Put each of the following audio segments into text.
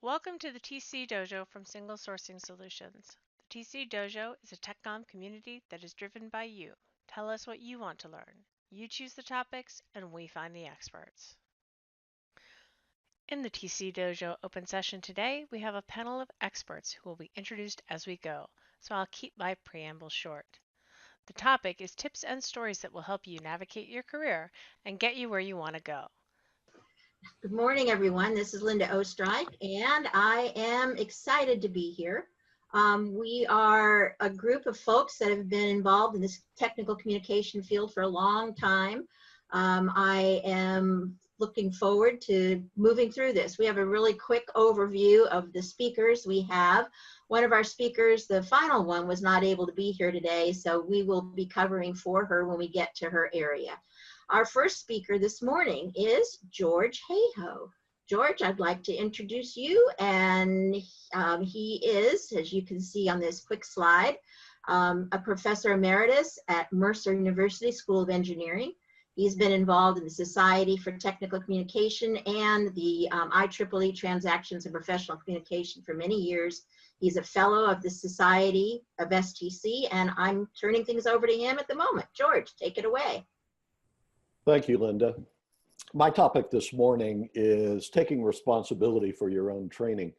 Welcome to the TC Dojo from Single Sourcing Solutions. The TC Dojo is a TechComm community that is driven by you. Tell us what you want to learn. You choose the topics, and we find the experts. In the TC Dojo open session today, we have a panel of experts who will be introduced as we go, so I'll keep my preamble short. The topic is tips and stories that will help you navigate your career and get you where you want to go. Good morning, everyone. This is Linda Ostrike, and I am excited to be here. We are a group of folks that have been involved in this technical communication field for a long time. I am looking forward to moving through this. We have a really quick overview of the speakers we have. One of our speakers, the final one, was not able to be here today, so we will be covering for her when we get to her area. Our first speaker this morning is George Hayhoe. George, I'd like to introduce you, and he is, as you can see on this quick slide, a professor emeritus at Mercer University School of Engineering. He's been involved in the Society for Technical Communication and the IEEE Transactions and Professional Communication for many years. He's a fellow of the Society of STC, and I'm turning things over to him at the moment. George, take it away. Thank you, Linda. My topic this morning is taking responsibility for your own training.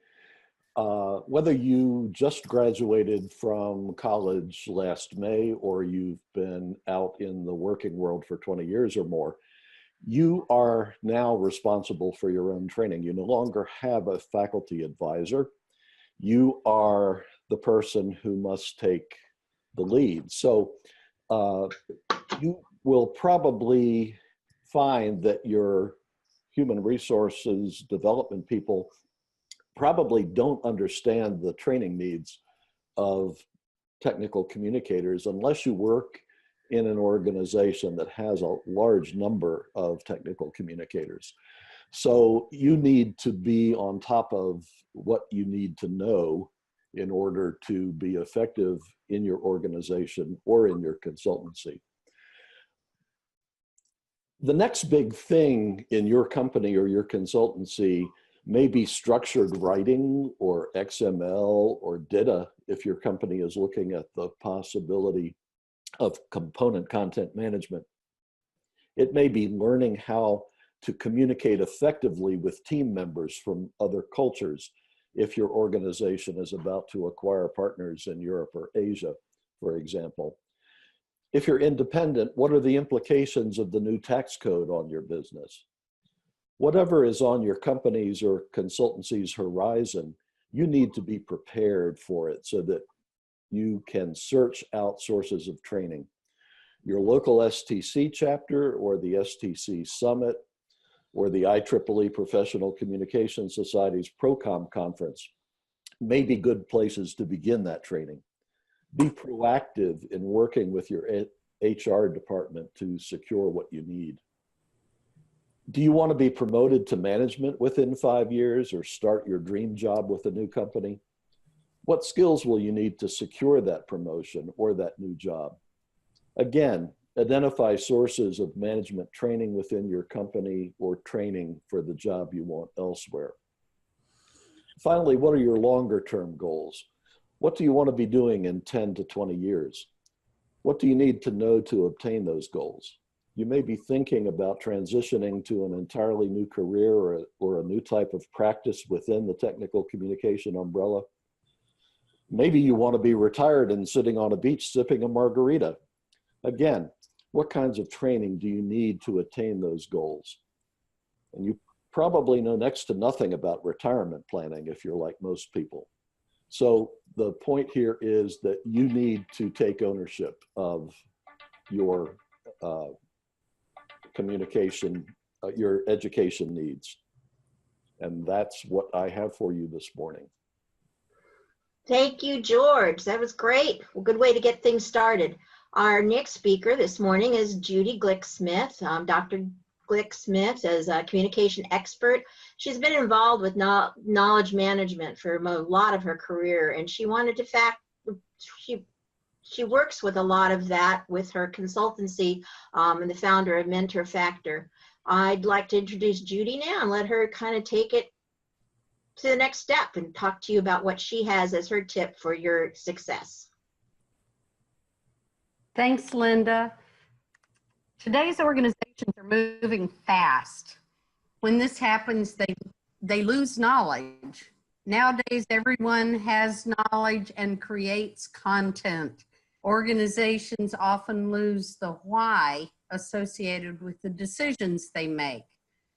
Whether you just graduated from college last May or you've been out in the working world for 20 years or more, you are now responsible for your own training. You no longer have a faculty advisor. You are the person who must take the lead. So you will probably find that your human resources development people probably don't understand the training needs of technical communicators unless you work in an organization that has a large number of technical communicators. So you need to be on top of what you need to know in order to be effective in your organization or in your consultancy. The next big thing in your company or your consultancy may be structured writing or XML or data if your company is looking at the possibility of component content management. It may be learning how to communicate effectively with team members from other cultures if your organization is about to acquire partners in Europe or Asia, for example. If you're independent, what are the implications of the new tax code on your business? Whatever is on your company's or consultancy's horizon, you need to be prepared for it so that you can search out sources of training. Your local STC chapter or the STC Summit or the IEEE Professional Communication Society's ProComm conference may be good places to begin that training. Be proactive in working with your HR department to secure what you need. Do you want to be promoted to management within 5 years or start your dream job with a new company? What skills will you need to secure that promotion or that new job? Again, identify sources of management training within your company or training for the job you want elsewhere. Finally, what are your longer term goals? What do you want to be doing in 10 to 20 years? What do you need to know to obtain those goals? You may be thinking about transitioning to an entirely new career or a new type of practice within the technical communication umbrella. Maybe you want to be retired and sitting on a beach sipping a margarita. Again, what kinds of training do you need to attain those goals? And you probably know next to nothing about retirement planning if you're like most people. So the point here is that you need to take ownership of your communication, your education needs. And that's what I have for you this morning. Thank you, George. That was great. A good way to get things started. Our next speaker this morning is Judy Glick-Smith. Dr. Glick-Smith is a communication expert. She's been involved with knowledge management for a lot of her career, and she wanted to she works with a lot of that with her consultancy and the founder of Mentor Factor. I'd like to introduce Judy now and let her kind of take it to the next step and talk to you about what she has as her tip for your success. Thanks, Linda. Today's organizations are moving fast. When this happens, they lose knowledge. Nowadays, everyone has knowledge and creates content. Organizations often lose the why associated with the decisions they make.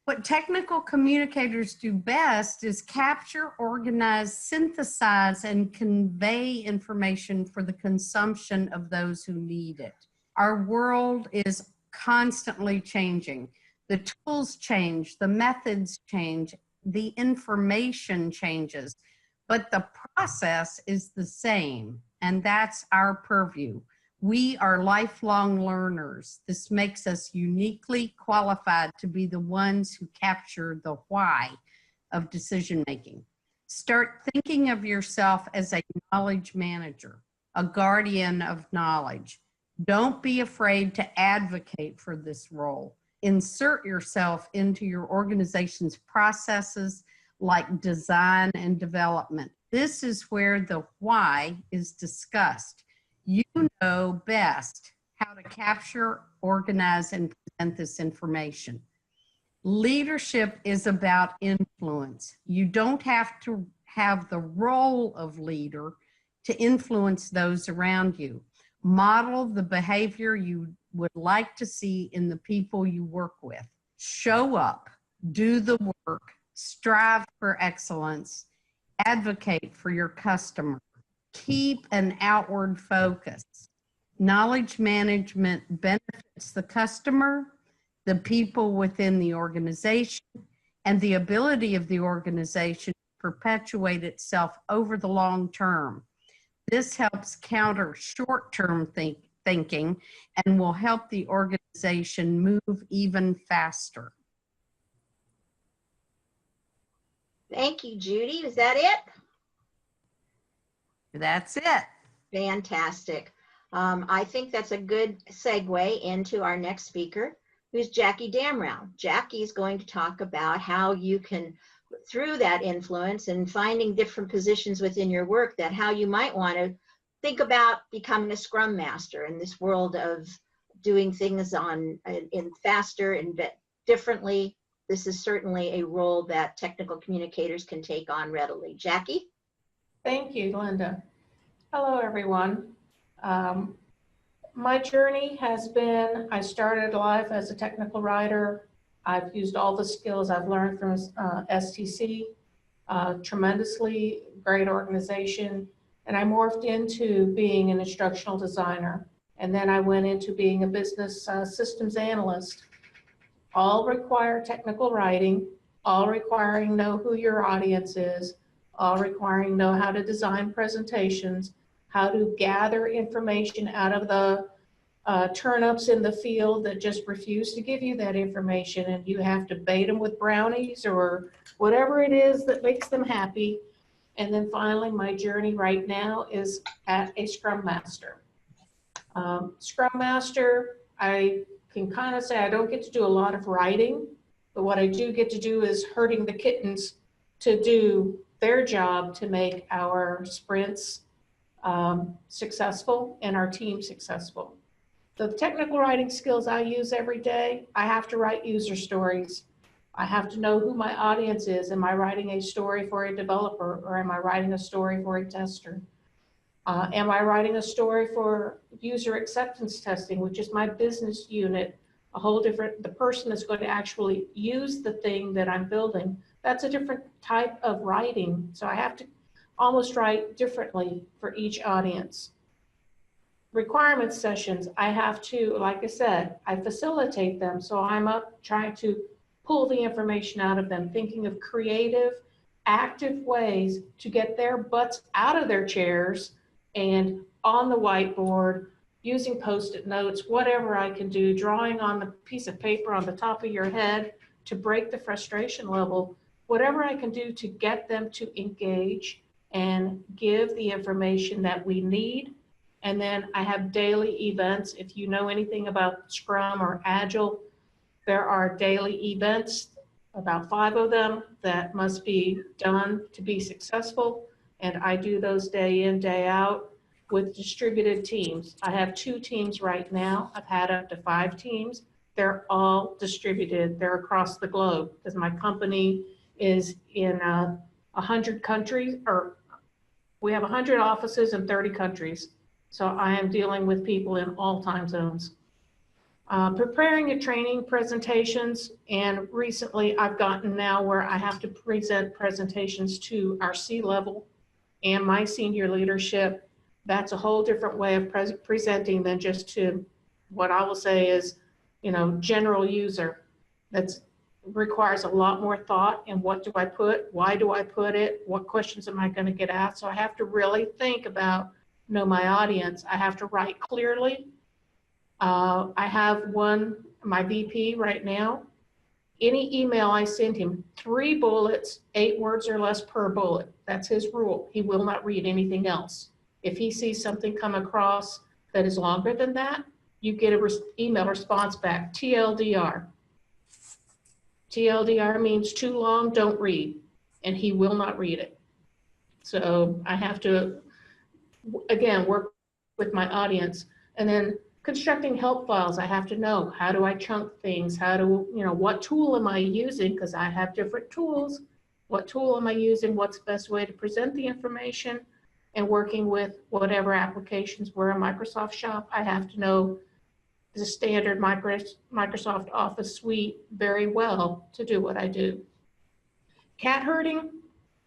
What technical communicators do best is capture, organize, synthesize, and convey information for the consumption of those who need it. Our world is constantly changing. The tools change, the methods change, the information changes, but the process is the same, and that's our purview. We are lifelong learners. This makes us uniquely qualified to be the ones who capture the why of decision making. Start thinking of yourself as a knowledge manager, a guardian of knowledge. Don't be afraid to advocate for this role. Insert yourself into your organization's processes like design and development. This is where the why is discussed. You know best how to capture, organize, and present this information. Leadership is about influence. You don't have to have the role of leader to influence those around you. Model the behavior you would like to see in the people you work with. Show up, do the work, strive for excellence, advocate for your customer. Keep an outward focus. Knowledge management benefits the customer, the people within the organization, and the ability of the organization to perpetuate itself over the long term. This helps counter short-term thinking and will help the organization move even faster. Thank you, Judy. Is that it? That's it. Fantastic. I think that's a good segue into our next speaker, who's Jackie Damrow. Jackie is going to talk about how you can, through that influence and finding different positions within your work, that how you might want to think about becoming a Scrum Master in this world of doing things in faster and differently. This is certainly a role that technical communicators can take on readily. Jackie? Thank you, Linda. Hello, everyone. My journey has been, I started life as a technical writer. I've used all the skills I've learned from STC, tremendously great organization, and I morphed into being an instructional designer. And then I went into being a business systems analyst. All require technical writing, all requiring know who your audience is, all requiring know how to design presentations, how to gather information out of the turnips in the field that just refuse to give you that information, and you have to bait them with brownies or whatever it is that makes them happy. And then finally, my journey right now is at a Scrum Master. Scrum Master, I can kind of say I don't get to do a lot of writing, but what I do get to do is herding the kittens to do their job to make our sprints successful and our team successful. The technical writing skills I use every day, I have to write user stories. I have to know who my audience is. Am I writing a story for a developer, or am I writing a story for a tester? Am I writing a story for user acceptance testing, which is my business unit, a whole different, the person that's going to actually use the thing that I'm building. That's a different type of writing. So I have to almost write differently for each audience. Requirement sessions, I have to, like I said, I facilitate them. So I'm up trying to pull the information out of them, thinking of creative, active ways to get their butts out of their chairs and on the whiteboard, using Post-it notes, whatever I can do, drawing on the piece of paper on the top of your head to break the frustration level, whatever I can do to get them to engage and give the information that we need. And then I have daily events. If you know anything about Scrum or Agile, there are daily events about 5 of them that must be done to be successful. And I do those day in, day out with distributed teams. I have 2 teams right now. I've had up to 5 teams. They're all distributed. They're across the globe because my company is in 100 countries, or we have 100 offices in 30 countries. So I am dealing with people in all time zones. Preparing a training presentations, and recently I've gotten now where I have to present presentations to our C-level and my senior leadership. That's a whole different way of presenting than just to what I will say is, general user. That's requires a lot more thought. And what do I put? Why do I put it? What questions am I going to get asked? So I have to really think about, know my audience. I have to write clearly. I have my VP right now. Any email I send him, 3 bullets, 8 words or less per bullet. That's his rule. He will not read anything else. If he sees something come across that is longer than that, you get an email response back, TLDR. TLDR means too long, don't read. And he will not read it. So I have to, again, work with my audience. And then constructing help files, I have to know, how do I chunk things? What tool am I using? Because I have different tools. What tool am I using? What's the best way to present the information? And working with whatever applications. We're a Microsoft shop. I have to know the standard Microsoft Office suite very well to do what I do. Cat herding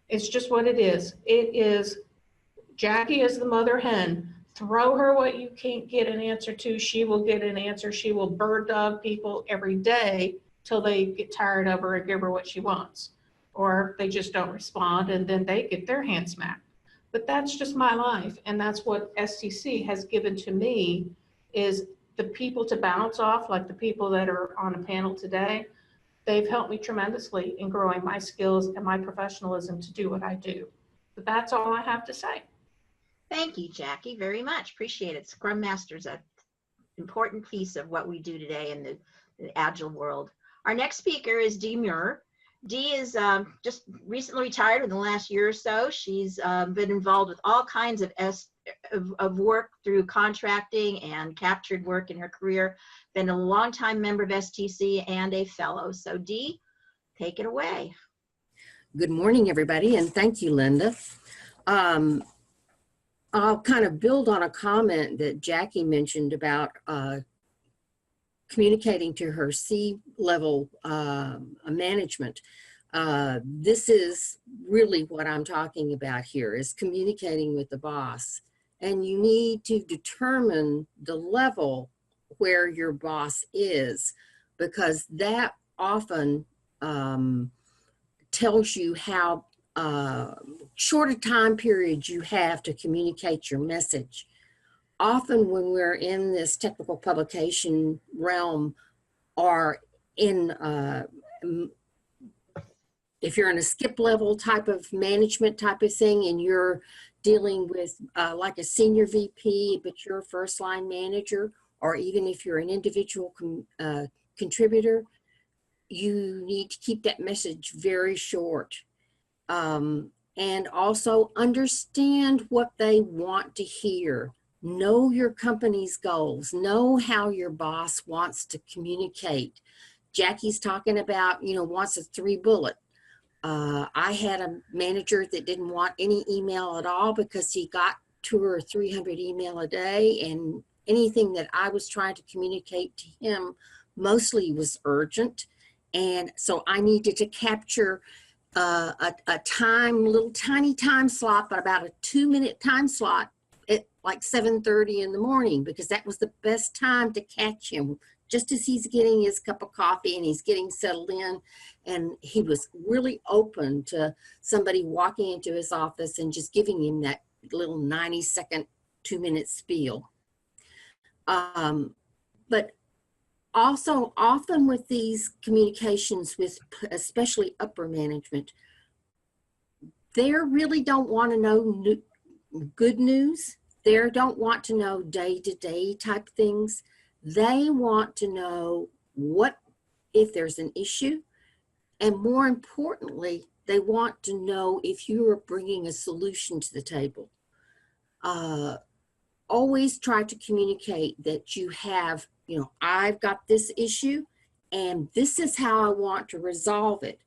is just what it is. It is, Jackie is the mother hen. Throw her what you can't get an answer to, she will get an answer. She will bird dog people every day till they get tired of her and give her what she wants. Or they just don't respond and then they get their hand smacked. But that's just my life. And that's what STC has given to me, is the people to bounce off, like the people that are on a panel today. They've helped me tremendously in growing my skills and my professionalism to do what I do. But that's all I have to say. Thank you, Jackie, very much. Appreciate it. Scrum Master is an important piece of what we do today in the Agile world. Our next speaker is Dee Muir. Dee is just recently retired in the last year or so. She's been involved with all kinds of work through contracting and captured work in her career. Been a longtime member of STC and a fellow. So Dee, take it away. Good morning, everybody, and thank you, Linda. I'll kind of build on a comment that Jackie mentioned about communicating to her C-level management. This is really what I'm talking about here, is communicating with the boss. And you need to determine the level where your boss is, because that often tells you how short a time period you have to communicate your message. Often when we're in this technical publication realm, or in if you're in a skip level type of management type of thing, and you're dealing with like a senior VP, but you're a first line manager, or even if you're an individual contributor, you need to keep that message very short. And also understand what they want to hear. Know your company's goals. Know how your boss wants to communicate. Jackie's talking about, wants a 3-bullet. I had a manager that didn't want any email at all because he got 200 or 300 email a day, and anything that I was trying to communicate to him mostly was urgent. And so I needed to capture a little tiny time slot, but about a 2-minute time slot at like 7:30 in the morning, because that was the best time to catch him, just as he's getting his cup of coffee and he's getting settled in. And he was really open to somebody walking into his office and just giving him that little 90-second, 2-minute spiel. But also often with these communications with especially upper management, they really don't want to know good news. They don't want to know day-to-day type things. They want to know what, if there's an issue, And more importantly, they want to know if you are bringing a solution to the table. Always try to communicate that you have, I've got this issue and this is how I want to resolve it.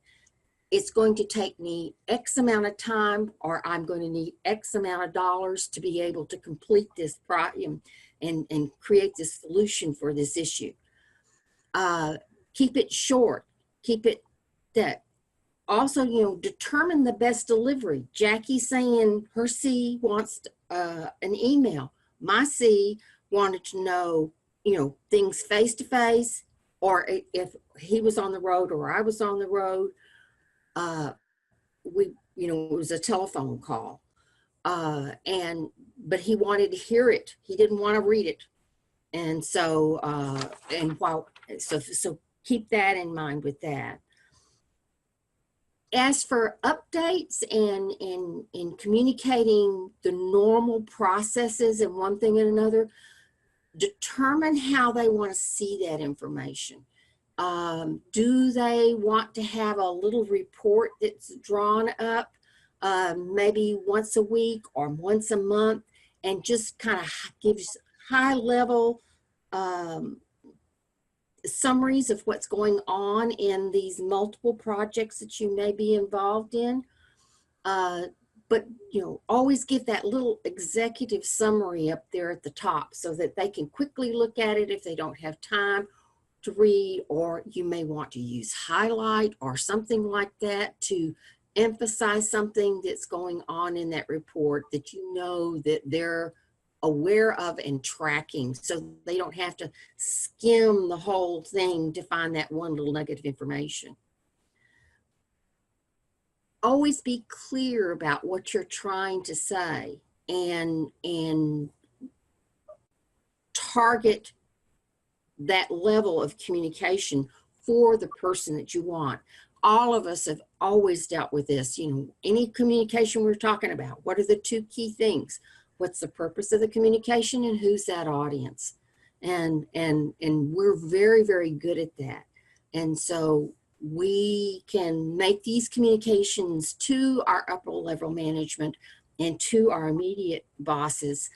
It's going to take me X amount of time, or I'm going to need X amount of dollars to be able to complete this problem and create this solution for this issue. Keep it short, keep it that. Also, determine the best delivery. Jackie's saying her C wants an email. My C wanted to know, things face to face, or if he was on the road or I was on the road. It was a telephone call, but he wanted to hear it. He didn't want to read it, and so so keep that in mind with that. As for updates and in communicating the normal processes and one thing and another, determine how they want to see that information. Do they want to have a little report that's drawn up maybe once a week or once a month, and just kind of gives high level summaries of what's going on in these multiple projects that you may be involved in? But always give that little executive summary up there at the top so that they can quickly look at it if they don't have time to read, or you may want to use highlight or something like that to emphasize something that's going on in that report that that they're aware of and tracking, so they don't have to skim the whole thing to find that one little nugget of information. Always be clear about what you're trying to say and target that level of communication for the person that you want. All of us have always dealt with this. Any communication we're talking about, what are the two key things? What's the purpose of the communication and who's that audience? And we're very, very good at that. And so we can make these communications to our upper level management and to our immediate bosses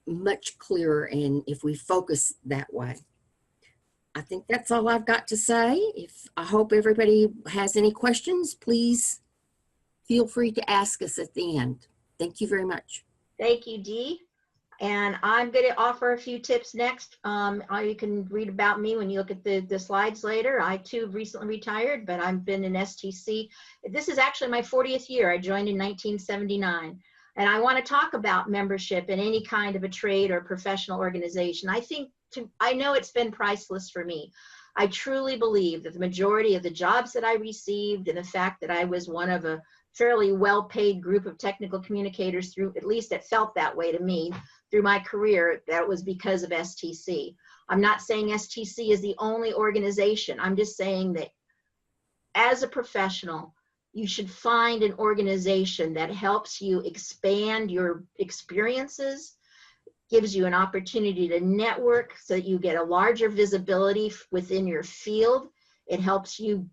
much clearer, and if we focus that way. I think that's all I've got to say. I hope everybody has any questions, please feel free to ask us at the end. Thank you very much. Thank you, Dee. And I'm going to offer a few tips next. You can read about me when you look at the slides later. I too recently retired, but I've been in STC. This is actually my 40th year. I joined in 1979. And I want to talk about membership in any kind of a trade or professional organization. I know it's been priceless for me. I truly believe that the majority of the jobs that I received, and the fact that I was one of a fairly well-paid group of technical communicators, through, at least it felt that way to me, through my career, that was because of STC. I'm not saying STC is the only organization. I'm just saying that as a professional, you should find an organization that helps you expand your experiences, gives you an opportunity to network so that you get a larger visibility within your field. It helps you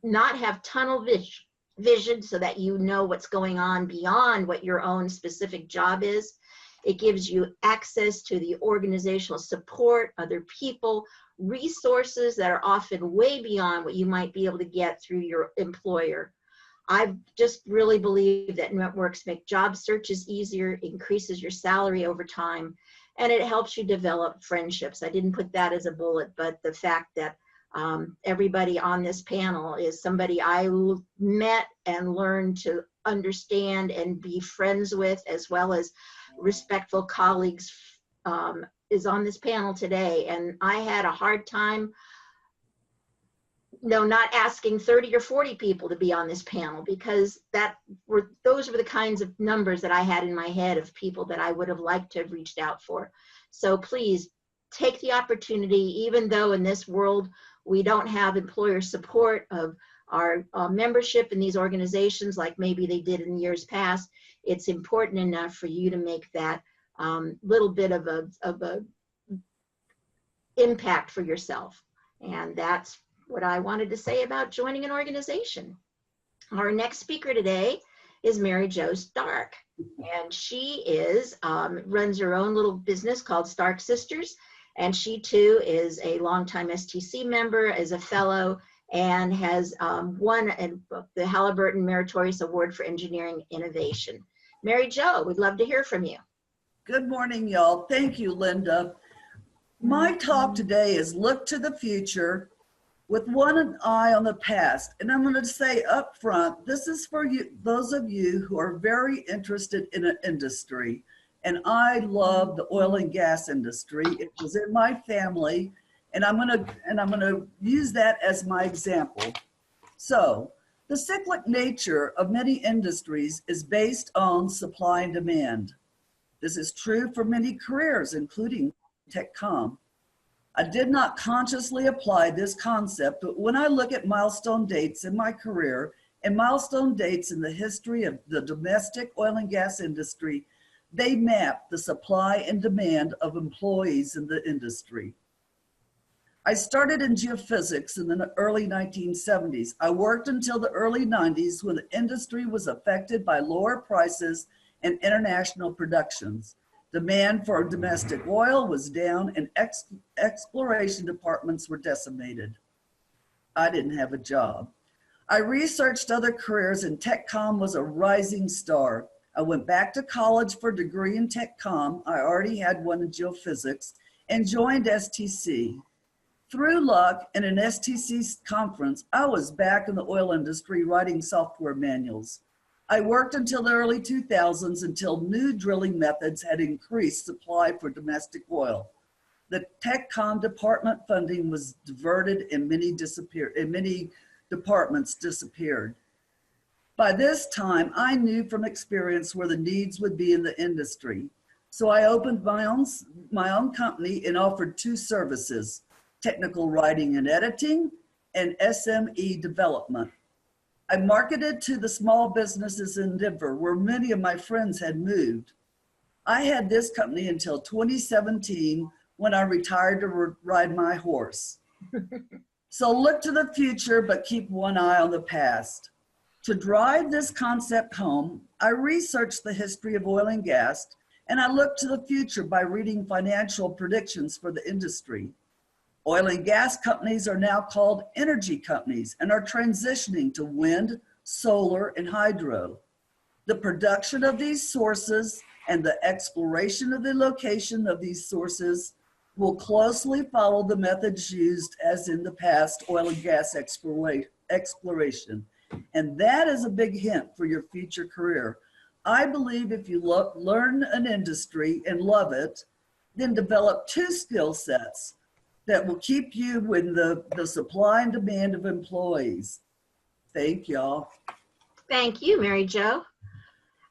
not have tunnel vision so that you know what's going on beyond what your own specific job is. It gives you access to the organizational support, other people, resources that are often way beyond what you might be able to get through your employer. I just really believe that networks make job searches easier, increases your salary over time, and it helps you develop friendships. I didn't put that as a bullet, but the fact that everybody on this panel is somebody I met and learned to understand and be friends with, as well as respectful colleagues, is on this panel today. And I had a hard time not asking 30 or 40 people to be on this panel, because those were the kinds of numbers that I had in my head of people that I would have liked to have reached out for. So please take the opportunity, even though in this world we don't have employer support of our membership in these organizations like maybe they did in years past. It's important enough for you to make that little bit of a impact for yourself. And that's what I wanted to say about joining an organization. Our next speaker today is Mary Jo Stark, and she runs her own little business called Stark Sisters, and she too is a longtime STC member, is a fellow, and has won the Halliburton Meritorious Award for Engineering Innovation. Mary Jo, we'd love to hear from you. Good morning, y'all. Thank you, Linda. My talk today is Look to the Future with one eye on the past. And I'm going to say up front, this is for you, those of you who are very interested in an industry. And I love the oil and gas industry. It was in my family, and I'm going to use that as my example. So, the cyclic nature of many industries is based on supply and demand. This is true for many careers, including TechComm. I did not consciously apply this concept, but when I look at milestone dates in my career and milestone dates in the history of the domestic oil and gas industry, they map the supply and demand of employees in the industry. I started in geophysics in the early 1970s. I worked until the early 90s when the industry was affected by lower prices and international productions. Demand for domestic oil was down and exploration departments were decimated. I didn't have a job. I researched other careers and TechComm was a rising star. I went back to college for a degree in TechComm. I already had one in geophysics and joined STC. Through luck and an STC conference, I was back in the oil industry writing software manuals. I worked until the early 2000s until new drilling methods had increased supply for domestic oil. The TechComm department funding was diverted and many departments disappeared. By this time, I knew from experience where the needs would be in the industry. So I opened my own company and offered two services: technical writing and editing, and SME development. I marketed to the small businesses in Denver where many of my friends had moved. I had this company until 2017 when I retired to ride my horse. So look to the future, but keep one eye on the past. To drive this concept home, I researched the history of oil and gas, and I looked to the future by reading financial predictions for the industry. Oil and gas companies are now called energy companies and are transitioning to wind, solar, and hydro. The production of these sources and the exploration of the location of these sources will closely follow the methods used as in the past oil and gas exploration. And that is a big hint for your future career. I believe if you learn an industry and love it, then develop two skill sets that will keep you with the supply and demand of employees. Thank y'all. Thank you, Mary Jo.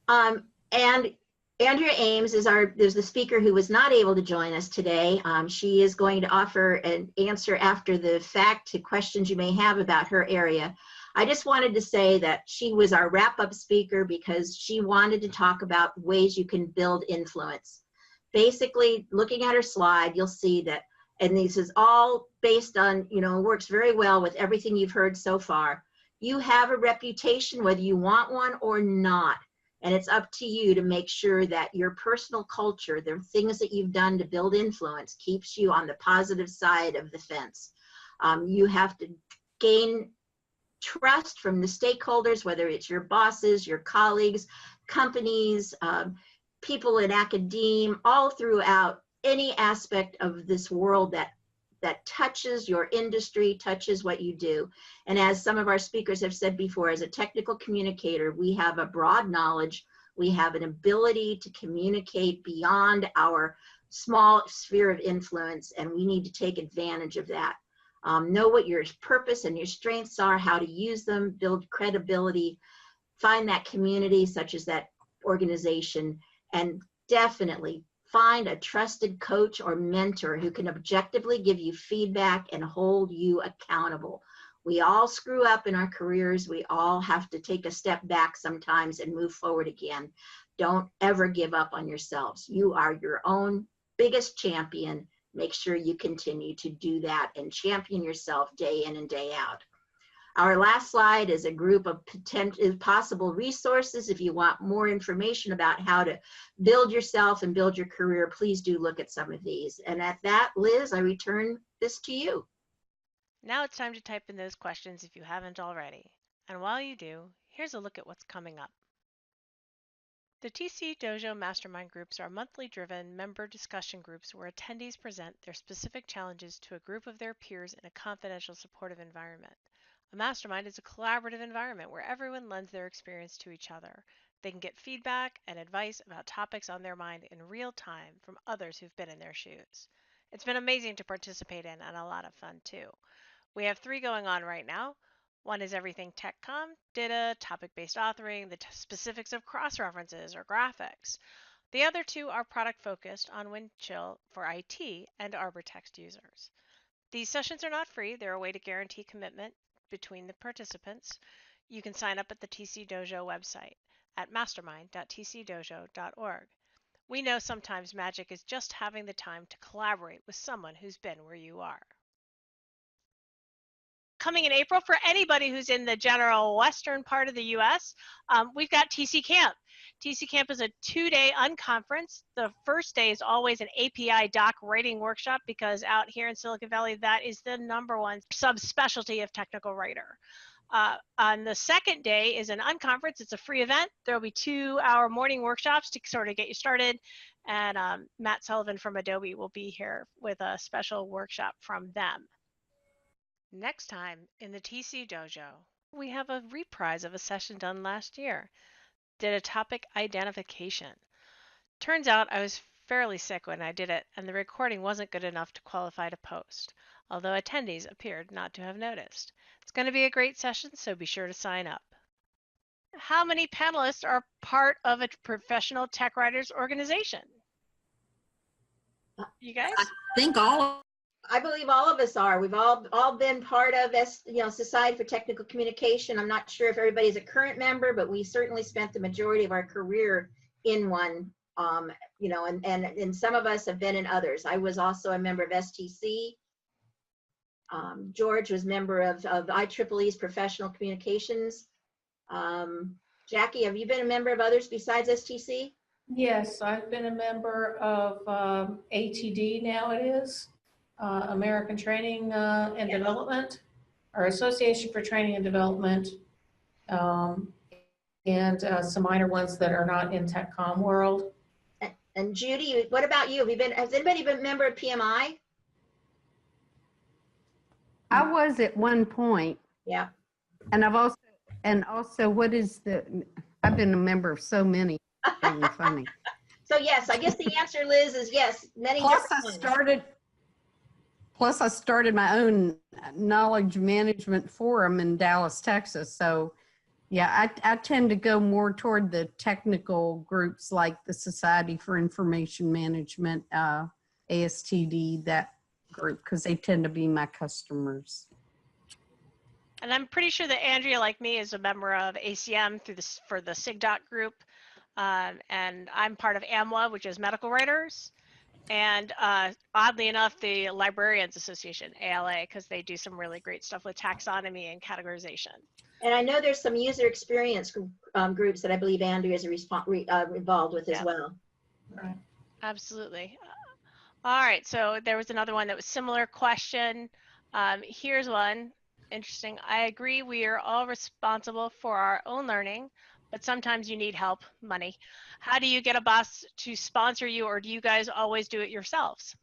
And Andrea Ames is the speaker who was not able to join us today. She is going to offer an answer after the fact to questions you may have about her area. I just wanted to say that she was our wrap-up speaker because she wanted to talk about ways you can build influence. Basically, looking at her slide, you'll see that, and this is all based on, works very well with everything you've heard so far. You have a reputation whether you want one or not. And it's up to you to make sure that your personal culture, the things that you've done to build influence, keeps you on the positive side of the fence. You have to gain trust from the stakeholders, whether it's your bosses, your colleagues, companies, people in academia, all throughout any aspect of this world that touches your industry, touches what you do. And as some of our speakers have said before, as a technical communicator, we have a broad knowledge. We have an ability to communicate beyond our small sphere of influence, and we need to take advantage of that. Know what your purpose and your strengths are, how to use them, build credibility, find that community such as that organization, and definitely find a trusted coach or mentor who can objectively give you feedback and hold you accountable. We all screw up in our careers. We all have to take a step back sometimes and move forward again. Don't ever give up on yourselves. You are your own biggest champion. make sure you continue to do that and champion yourself day in and day out. Our last slide is a group of possible resources. If you want more information about how to build yourself and build your career, please do look at some of these. And at that, Liz, I return this to you. Now it's time to type in those questions if you haven't already. And while you do, here's a look at what's coming up. The TC Dojo Mastermind Groups are monthly driven member discussion groups where attendees present their specific challenges to a group of their peers in a confidential, supportive environment. A mastermind is a collaborative environment where everyone lends their experience to each other. They can get feedback and advice about topics on their mind in real time from others who've been in their shoes. It's been amazing to participate in and a lot of fun too. We have 3 going on right now. One is everything TechComm, data, topic-based authoring, the specifics of cross-references or graphics. The other 2 are product-focused on Windchill for IT and ArborText users. These sessions are not free. They're a way to guarantee commitment between the participants. You can sign up at the TC Dojo website at mastermind.tcdojo.org. We know sometimes magic is just having the time to collaborate with someone who's been where you are. Coming in April, for anybody who's in the general western part of the US, we've got TC Camp. TC Camp is a 2-day unconference. The first day is always an API doc writing workshop because out here in Silicon Valley, that is the #1 subspecialty of technical writer. On the second day is an unconference. It's a free event. There will be 2-hour morning workshops to sort of get you started. And Matt Sullivan from Adobe will be here with a special workshop from them. Next time in the TC Dojo, we have a reprise of a session done last year. Did a topic identification. Turns out I was fairly sick when I did it, and the recording wasn't good enough to qualify to post, although attendees appeared not to have noticed. It's going to be a great session, so be sure to sign up. How many panelists are part of a professional tech writers organization? You guys? I think all. I believe all of us are. We've all been part of Society for Technical Communication. I'm not sure if everybody's a current member, but we certainly spent the majority of our career in one. And some of us have been in others. I was also a member of STC. George was member of IEEE's Professional Communications. Jackie, have you been a member of others besides STC? Yes, I've been a member of ATD, now it is, American Training and Development, or Association for Training and Development, and some minor ones that are not in TechComm world. And Judy, what about you? Has anybody been a member of PMI? I was at one point. Yeah. And I've also I've been a member of so many. Funny. So yes, I guess the answer, Liz, is yes. Many Plus I ones. started my own knowledge management forum in Dallas, Texas. So yeah, I tend to go more toward the technical groups like the Society for Information Management, ASTD, that group, because they tend to be my customers. And I'm pretty sure that Andrea, like me, is a member of ACM for the SIGDOC group. And I'm part of AMWA, which is Medical Writers. And oddly enough, the Librarians Association, ALA, because they do some really great stuff with taxonomy and categorization. And I know there's some user experience groups that I believe Andrea is involved with as well. Right. Absolutely. All right, so there was another one that was similar question. Here's one, interesting. I agree we are all responsible for our own learning, but sometimes you need help, money. How do you get a boss to sponsor you, or do you guys always do it yourselves?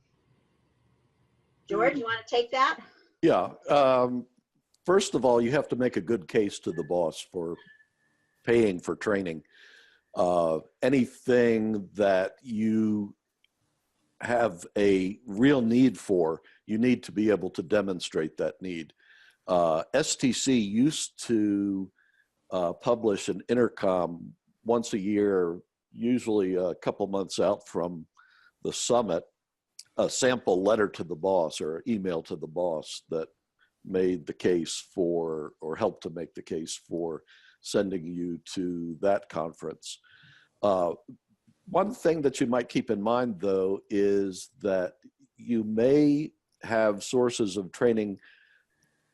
George, you want to take that? Yeah. First of all, you have to make a good case to the boss for paying for training. Anything that you have a real need for, you need to be able to demonstrate that need. STC used to publish an intercom once a year, usually a couple months out from the summit, a sample letter to the boss or email to the boss that made the case for, or helped to make the case for sending you to that conference. One thing that you might keep in mind, though, is that you may have sources of training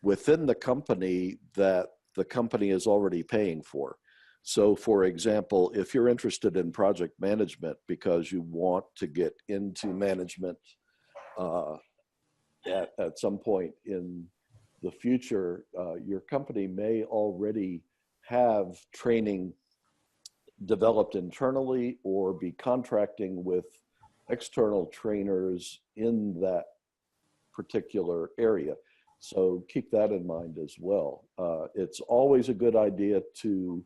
within the company that the company is already paying for. So for example, if you're interested in project management because you want to get into management at some point in the future, your company may already have training developed internally or be contracting with external trainers in that particular area. So keep that in mind as well. It's always a good idea to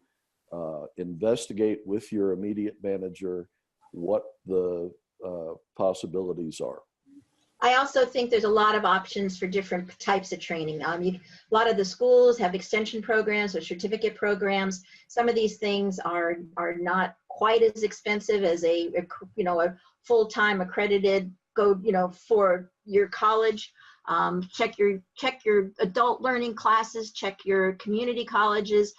investigate with your immediate manager what the possibilities are. I also think there's a lot of options for different types of training. A lot of the schools have extension programs or certificate programs. Some of these things are not quite as expensive as a full-time accredited for your college. Check your adult learning classes, check your community colleges.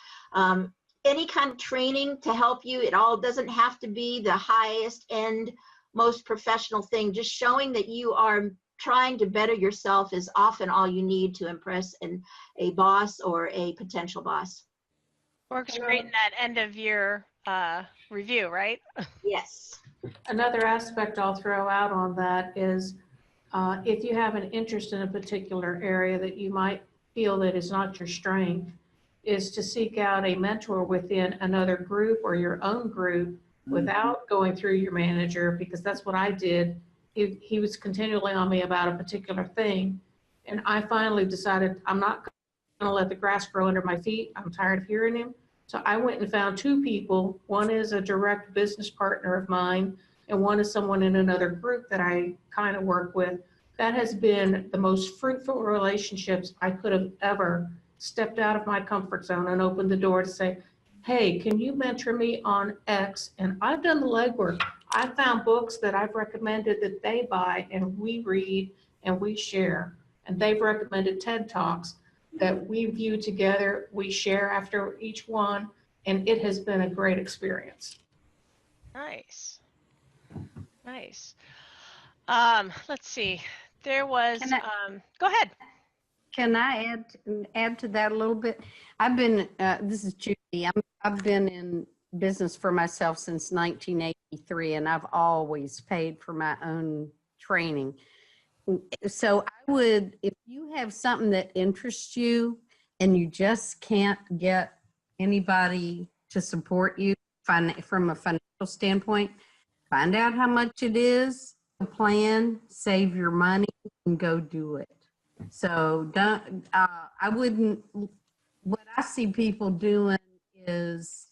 Any kind of training to help you. It all doesn't have to be the highest end, most professional thing. Just showing that you are trying to better yourself is often all you need to impress a boss or a potential boss. Works great in that end of year review, right? Yes. Another aspect I'll throw out on that is if you have an interest in a particular area that you might feel that is not your strength, is to seek out a mentor within another group or your own group without going through your manager, because that's what I did. He was continually on me about a particular thing. And I finally decided I'm not going to let the grass grow under my feet. I'm tired of hearing him. So I went and found two people. One is a direct business partner of mine, and one is someone in another group that I kind of work with. That has been the most fruitful relationships I could have ever stepped out of my comfort zone and opened the door to say, hey, can you mentor me on X? And I've done the legwork. I found books that I've recommended that they buy and we read and we share. And they've recommended TED Talks that we view together, we share after each one, and it has been a great experience. Nice. Nice. Let's see. There was, go ahead. Can I add to that a little bit? I've been, this is Judy, I've been in business for myself since 1983, and I've always paid for my own training. So I would, if you have something that interests you and you just can't get anybody to support you from a financial standpoint, find out how much it is, plan, save your money, and go do it. So don't, I wouldn't, what I see people doing is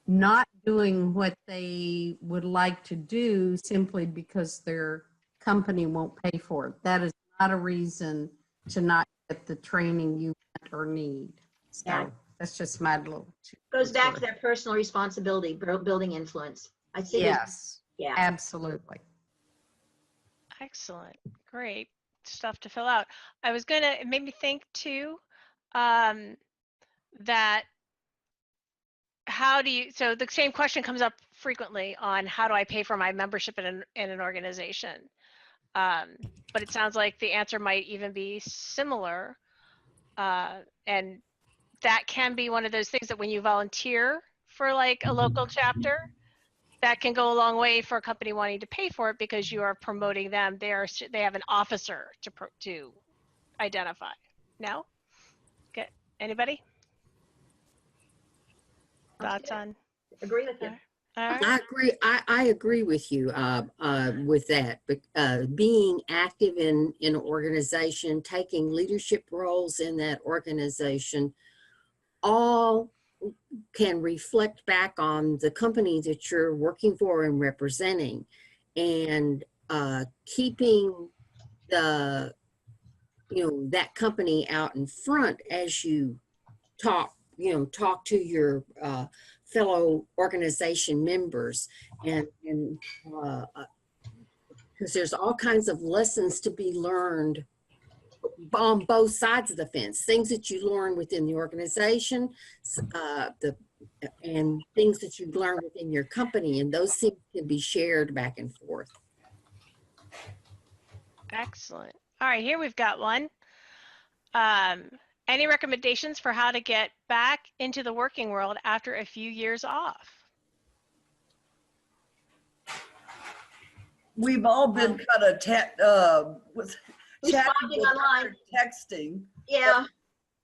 not doing what they would like to do simply because their company won't pay for it. That is not a reason to not get the training you want or need. So Yeah. That's just my little. Goes back to that personal responsibility, building influence. I see. Yes, yeah, absolutely. Excellent. Great stuff to fill out. It made me think too, that so the same question comes up frequently on how do I pay for my membership in an organization? But it sounds like the answer might even be similar. And that can be one of those things that when you volunteer for like a local chapter, that can go a long way for a company wanting to pay for it because you are promoting them. They have an officer to identify. No? Okay. Anybody? Thoughts on? agree with you. All right. I agree. I agree with you with that. But being active in an organization, taking leadership roles in that organization, all can reflect back on the company that you're working for and representing, and keeping the that company out in front as you talk to your fellow organization members, and because there's all kinds of lessons to be learned on both sides of the fence, things that you learn within the organization, and things that you learn within your company, and those things can be shared back and forth. Excellent. All right, here we've got one. Any recommendations for how to get back into the working world after a few years off? We've all been kind of chatting Responding with online. texting. Yeah.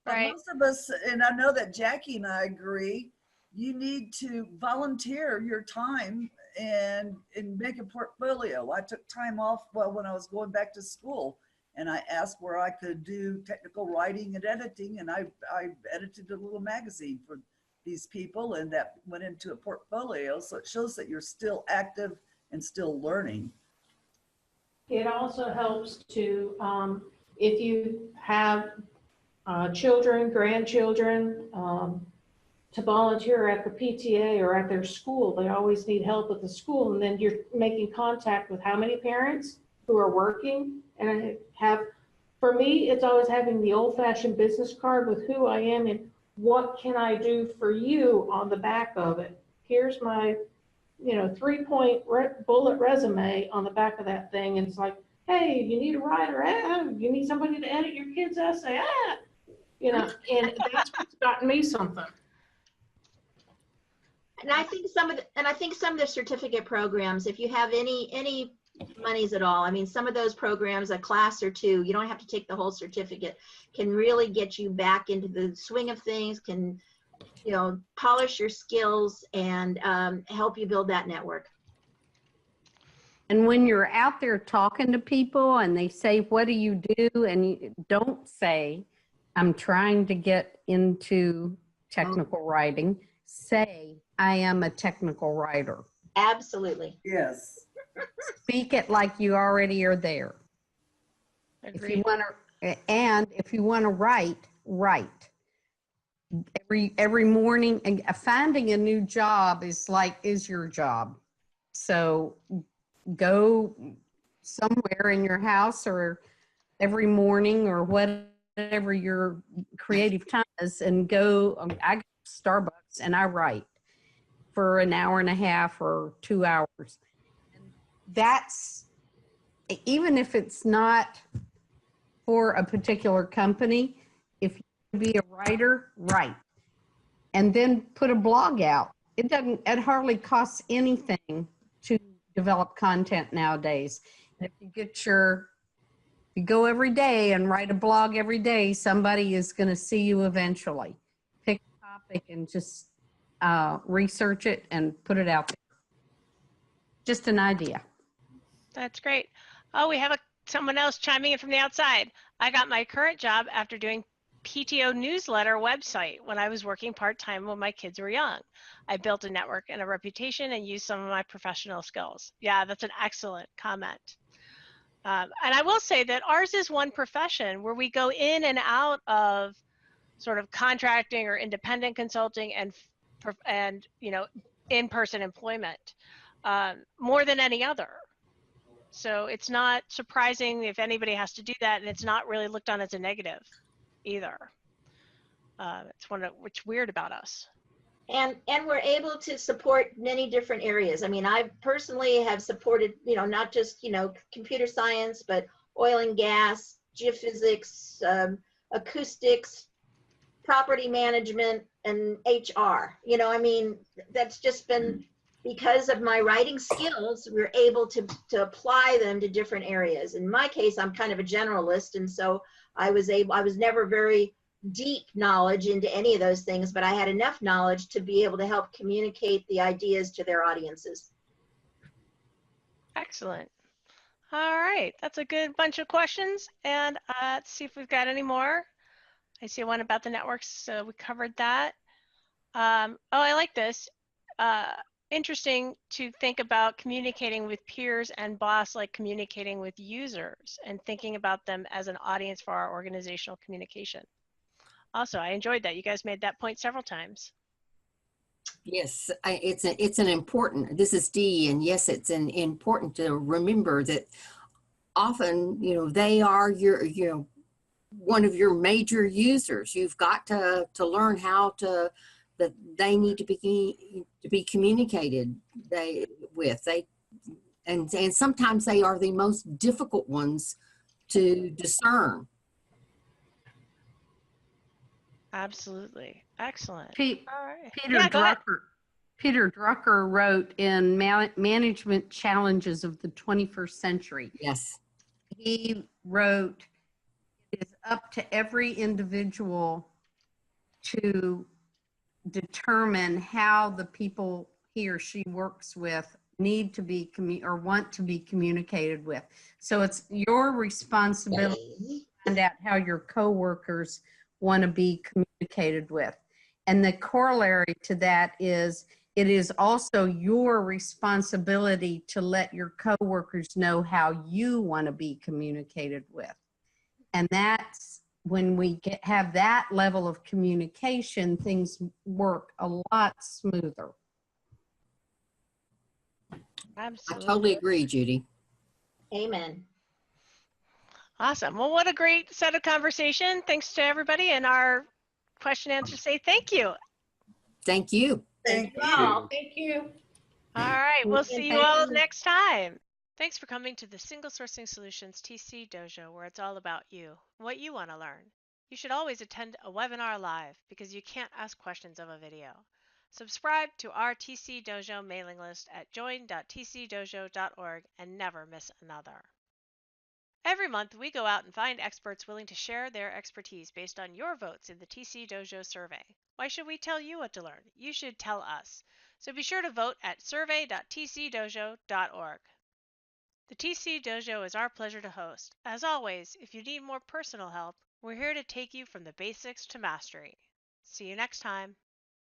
But Right. most of us, and I know that Jackie and I agree, you need to volunteer your time and make a portfolio. I took time off when I was going back to school, and I asked where I could do technical writing and editing, and I edited a little magazine for these people, and that went into a portfolio. So it shows that you're still active and still learning. It also helps to, if you have children, grandchildren, to volunteer at the PTA or at their school. They always need help at the school. And then you're making contact with how many parents who are working. And I have, for me, it's always having the old-fashioned business card with who I am and what can I do for you on the back of it. Here's my, 3-point bullet resume on the back of that thing. And it's like, hey, you need a writer, you need somebody to edit your kid's essay, and that's what's gotten me something. And I think some of the certificate programs, if you have any monies at all, I mean, some of those programs, a class or two, you don't have to take the whole certificate, can really get you back into the swing of things, can, polish your skills and help you build that network. And when you're out there talking to people and they say, what do you do? And you don't say, I'm trying to get into technical writing. Say, I am a technical writer. Absolutely. Yes. Speak it like you already are there. Agreed. If you want to write. Every morning, and finding a new job is your job. So go somewhere in your house or every morning or whatever your creative time is, and go. I go to Starbucks and I write for an hour and a half or 2 hours. That's, even if it's not for a particular company, if you be a writer, write. And then put a blog out. It hardly costs anything to develop content nowadays. And if you go every day and write a blog every day, somebody is going to see you eventually. Pick a topic and just research it and put it out there. Just an idea. That's great. Oh, we have someone else chiming in from the outside. I got my current job after doing PTO newsletter website when I was working part-time when my kids were young. I built a network and a reputation and used some of my professional skills. Yeah, that's an excellent comment. And I will say that ours is one profession where we go in and out of sort of contracting or independent consulting and in-person employment more than any other. So it's not surprising if anybody has to do that, and it's not really looked on as a negative either. It's what's weird about us. And we're able to support many different areas. I mean, I personally have supported, not just, computer science, but oil and gas, geophysics, acoustics, property management, and HR. That's just been, because of my writing skills, we're able to apply them to different areas. In my case, I'm kind of a generalist, and so I was never very deep knowledge into any of those things, but I had enough knowledge to be able to help communicate the ideas to their audiences. Excellent. All right, that's a good bunch of questions. And let's see if we've got any more. I see one about the networks, so we covered that. Oh, I like this. Interesting to think about communicating with peers and boss like communicating with users and thinking about them as an audience for our organizational communication. Also, I enjoyed that. You guys made that point several times. Yes, it's an important, this is Dee, and yes, it's important to remember that often, they are one of your major users. You've got to learn how that they need to be communicated with. And sometimes they are the most difficult ones to discern. Absolutely. Excellent. Pe- All right. Peter Yeah, go ahead. Peter Drucker wrote in Management Challenges of the 21st Century. Yes. He wrote, it is up to every individual to determine how the people he or she works with need to be or want to be communicated with. So it's your responsibility to find out how your coworkers want to be communicated with. And the corollary to that is it is also your responsibility to let your coworkers know how you want to be communicated with. And that's when we have that level of communication, things work a lot smoother. Absolutely. I totally agree, Judy. Amen. Awesome. Well, what a great set of conversation. Thanks to everybody. And our question answers say thank you. Thank you. Thank you Thank all. Thank you. All right. We'll see you Thank all you. next time. Thanks for coming to the Single Sourcing Solutions TC Dojo, where it's all about you, what you want to learn. You should always attend a webinar live because you can't ask questions of a video. Subscribe to our TC Dojo mailing list at join.tcdojo.org and never miss another. Every month, we go out and find experts willing to share their expertise based on your votes in the TC Dojo survey. Why should we tell you what to learn? You should tell us. So be sure to vote at survey.tcdojo.org. The TC Dojo is our pleasure to host. As always, if you need more personal help, we're here to take you from the basics to mastery. See you next time.